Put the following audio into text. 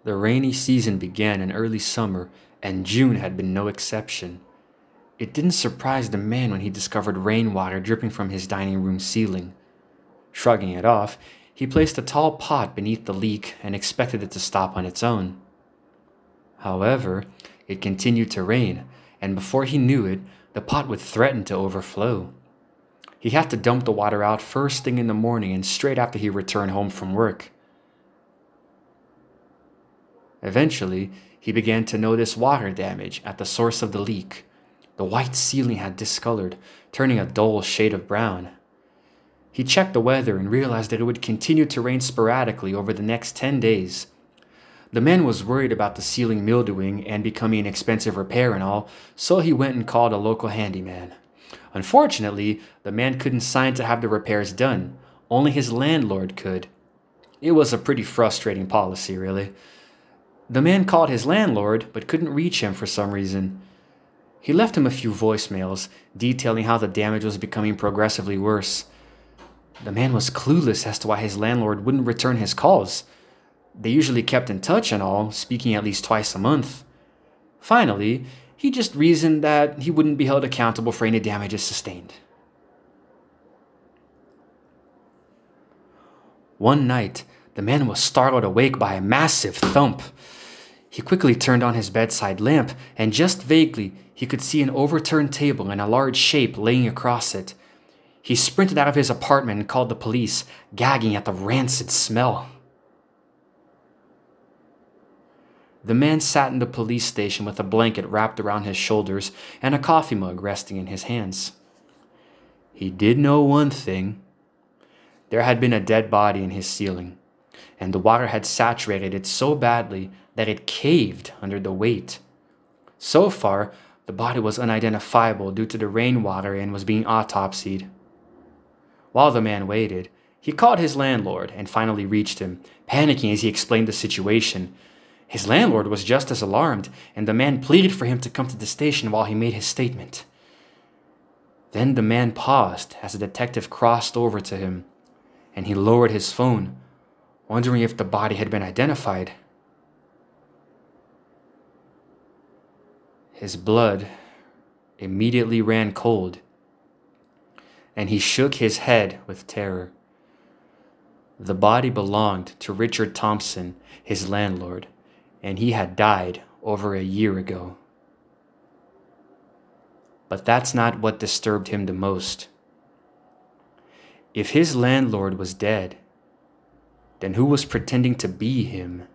The rainy season began in early summer, and June had been no exception. It didn't surprise the man when he discovered rainwater dripping from his dining room ceiling. Shrugging it off, he placed a tall pot beneath the leak and expected it to stop on its own. However, it continued to rain, and before he knew it, the pot would threaten to overflow. He had to dump the water out first thing in the morning and straight after he returned home from work. Eventually, he began to notice water damage at the source of the leak. The white ceiling had discolored, turning a dull shade of brown. He checked the weather and realized that it would continue to rain sporadically over the next 10 days. The man was worried about the ceiling mildewing and becoming an expensive repair and all, so he went and called a local handyman. Unfortunately, the man couldn't sign to have the repairs done. Only his landlord could. It was a pretty frustrating policy, really. The man called his landlord, but couldn't reach him for some reason. He left him a few voicemails, detailing how the damage was becoming progressively worse. The man was clueless as to why his landlord wouldn't return his calls. They usually kept in touch and all, speaking at least twice a month. Finally, he just reasoned that he wouldn't be held accountable for any damages sustained. One night, the man was startled awake by a massive thump. He quickly turned on his bedside lamp, and just vaguely, he could see an overturned table and a large shape laying across it. He sprinted out of his apartment and called the police, gagging at the rancid smell. The man sat in the police station with a blanket wrapped around his shoulders and a coffee mug resting in his hands. He did know one thing. There had been a dead body in his ceiling, and the water had saturated it so badly that it caved under the weight. So far, the body was unidentifiable due to the rainwater and was being autopsied. While the man waited, he called his landlord and finally reached him, panicking as he explained the situation. His landlord was just as alarmed, and the man pleaded for him to come to the station while he made his statement. Then the man paused as the detective crossed over to him, and he lowered his phone, wondering if the body had been identified. His blood immediately ran cold, and he shook his head with terror. The body belonged to Richard Thompson, his landlord, and he had died over a year ago. But that's not what disturbed him the most. If his landlord was dead, then who was pretending to be him?